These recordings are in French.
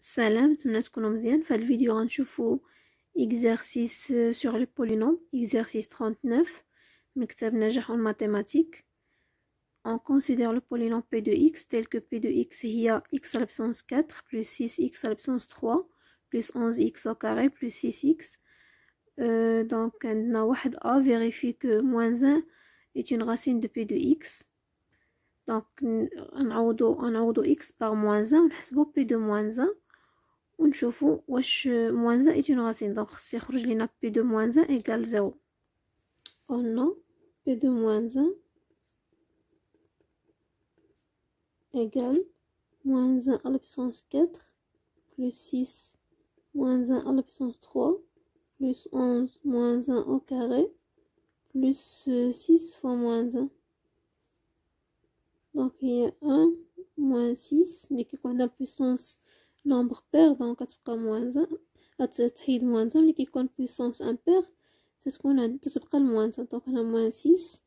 سلام، نتمنى تكونوا مزيان. في هذا الفيديو غنشوفوا exercice sur le polynôme, exercice 39 من كتاب نجاح en mathématiques. On considère le polynôme p de x tel que p de x هي x à la puissance 4 plus 6x à la puissance 3 plus 11x au carré plus 6x. Donc عندنا واحد a vérifie que moins 1 est une racine de p de x. Donc نعوضو x par moins 1 ونحسبو p de moins 1 ونشوفو واش moins 1 est une racine. Donc خص يخرج لينا p de moins 1 égale 0. On a p de moins 1 égale moins 1 à la puissance 4 plus 6 moins 1 à la puissance 3 plus 11 moins 1 au carré plus 6 fois moins 1. Donc il y a 1 moins 6 اللي كيكون عندها puissance nombre pair donc كتبقى moins 1 تحيد moins 1 اللي كيكون puissance impair تتبقى moins 1. donc هنا moins 6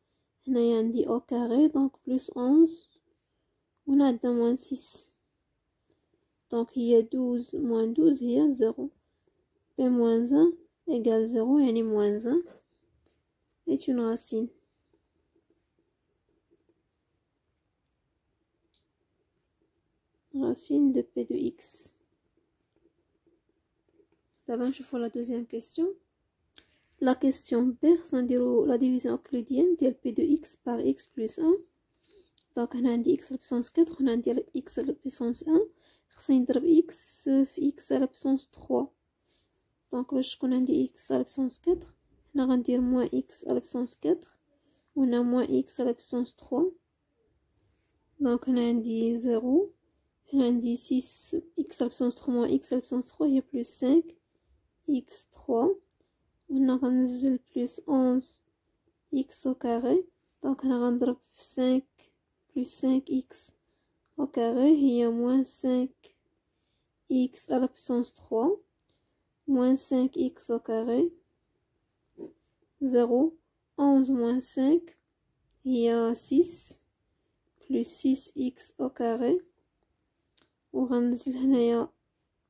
هنايا عندي au carré donc plus 11 وهنا عندنا moins 6 donc هي 12 moins 12 هي 0. p moins 1 égale 0 يعني moins 1 est une racine. Racine de p de x. D'abord, je fais la deuxième question. La question B, c'est la division euclidienne de p de x par x plus 1. Donc, on a dit x à la puissance 4, on a dit x à la puissance 1. On a dit x à la puissance 3. Donc, on a dit x à la puissance 4. On a dit moins x à la puissance 4. On a moins x à la puissance 3. Donc, on a dit 0. On a dit 6 x à la puissance 3 moins x à la puissance 3, il y a plus 5 x3. On a غنزل plus 11 x au carré. Donc on a غنضرب 5 plus 5x au carré, il y a moins 5 x à la puissance 3 moins 5x au carré 0. 11 moins 5 il y a 6 plus 6x au carré وغنزل هنايا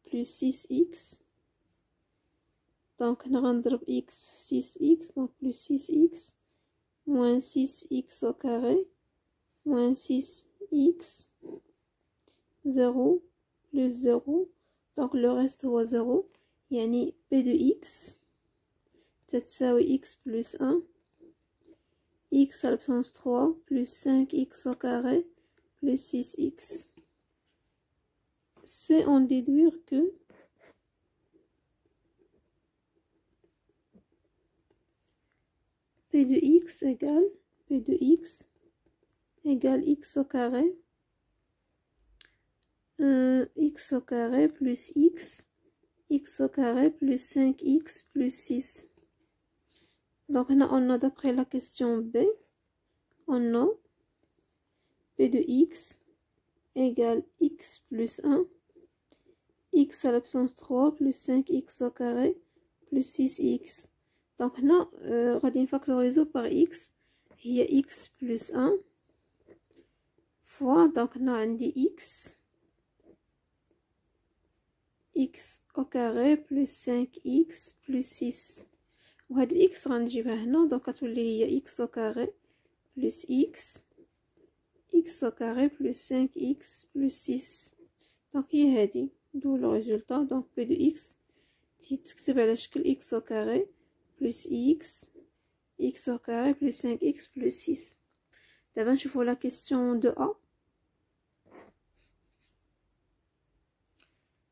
plus 6x. donc هنا غنضرب x في 6x donc plus 6x moins 6x au carré moins 6x 0 plus 0 donc le reste هو 0 يعني p de x تتساوي x plus 1 x à la puissance 3 plus 5x au carré plus 6x. C'est en déduire que p de x égale x au carré plus x au carré plus 5x plus 6. Donc là on a d'après la question B on a p de x égale x plus 1 x à la puissance 3 plus 5x au carré plus 6x. donc هنا غادي نفاكتوريزو par x هي x plus 1 fois donc هنا عندي x au carré plus 5x plus 6 وهاد x غنجيبها هنا donc غتولي هي x au carré plus x au carré plus 5x plus 6. donc هي هادي d'où le résultat. donc p de x تكتب على شكل x au carré plus x au carré plus 5x plus 6. دابا نشوفوا la question de A.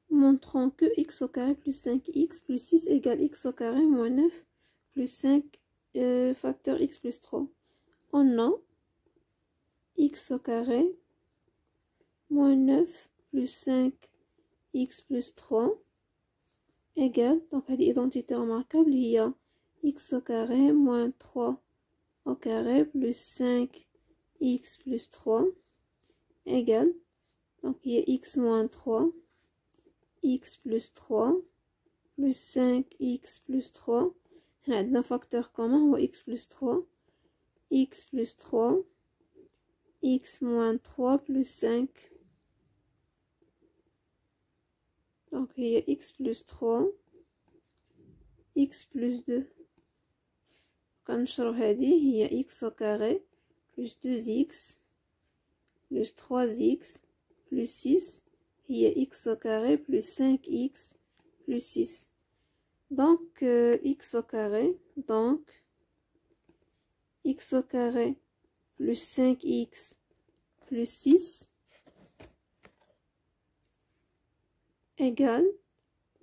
montrons que x au carré plus 5x plus 6 égale x au carré moins 9 plus 5 facteur x plus 3. on a x au carré moins 9 plus 5 x plus 3 égale donc هذه identité remarquable هي x au carré moins 3 au carré plus 5 x plus 3 égale donc il y a x moins 3 x plus 3 plus 5x plus 3 هنا عندنا facteur commun هو x plus 3 x plus 3 x moins 3 plus 5 دونك هي x plus 3 x plus 2 كنشرو هذه هي x au carré plus 2x plus 3x plus 6 هي x au carré plus 5x plus 6. Donc x au carré, donc x au carré plus 5x plus 6 égale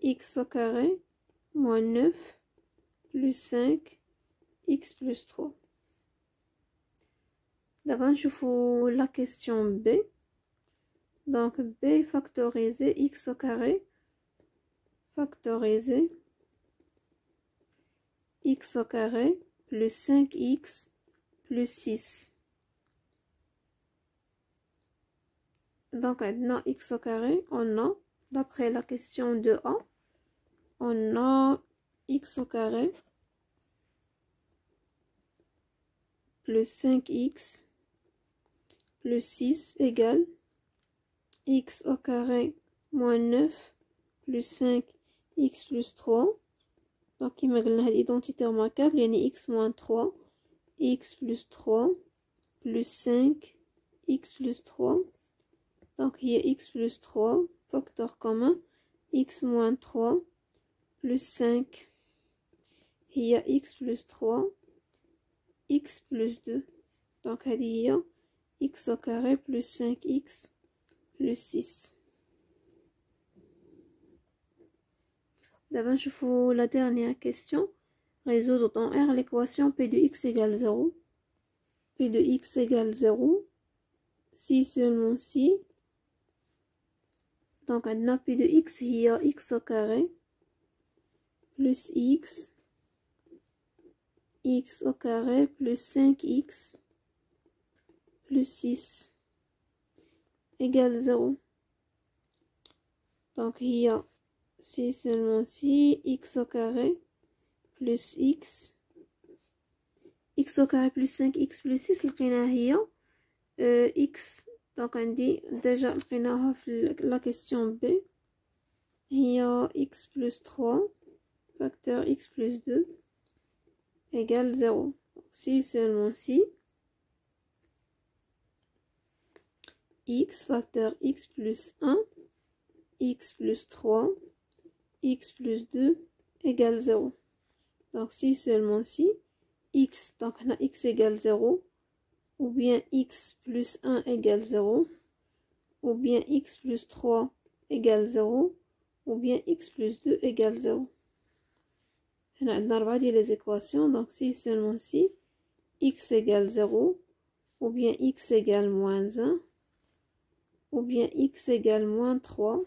x au carré moins 9 plus 5 x plus 3. D'abord, je fais la question B. Donc, B factorisé x au carré, factorisé x au carré plus 5x plus 6. Donc, maintenant, x au carré, on a, d'après la question de A, on a x au carré plus 5x plus 6 égale x au carré moins 9 plus 5 x plus 3. Donc كما قلنا هاد l'identité remarquable يعني x moins 3 x plus 3 plus 5 x plus 3. Donc il y a x plus 3 facteur commun x moins 3 plus 5 il y a x plus 3 x plus 2. Donc هذه هي x au carré plus 5x plus 6. D'abord, je fais la dernière question. Résoudre dans R l'équation P de x égale 0. P de x égale 0. Si seulement si. Donc, on a P de x, il y a x au carré plus x au carré plus 5x plus 6 égale 0. Donc, il y a si seulement si x au carré plus x au carré plus 5x plus 6 لقيناها هي x. donc عندي déjà لقيناها في la question B هي x plus 3 facteur x plus 2 égale 0. si seulement si x facteur x plus 1 x plus 3 x plus 2 égale 0. Donc si seulement si x, donc on a x égale 0, ou bien x plus 1 égale 0, ou bien x plus 3 égale 0, ou bien x plus 2 égale 0. On a les équations, donc si seulement si x égale 0, ou bien x égale moins 1, ou bien x égale moins 3,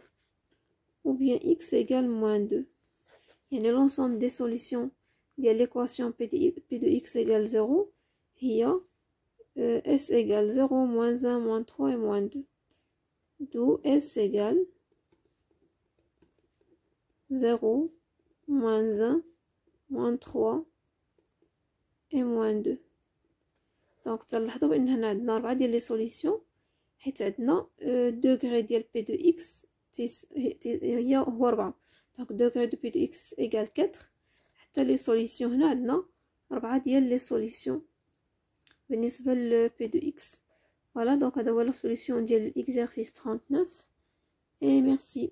ou bien x égale moins 2. Et l'ensemble des solutions de l'équation P de x égale 0, il y a s égale 0, moins 1, moins 3 et moins 2. D'où s égale 0, moins 1, moins 3 et moins 2. Donc تلاحظوا بأن هنا عندنا 4 ديال لي سوليسيون، حيت عندنا دوغري ديال P de x هو 4. donc degré de P de x égale 4. حتى لي سوليسيون هنا عندنا 4 ديال لي سوليسيون بالنسبه ل P de x. voilà donc هذا هو لا سوليسيون ديال l'exercice 39 et merci.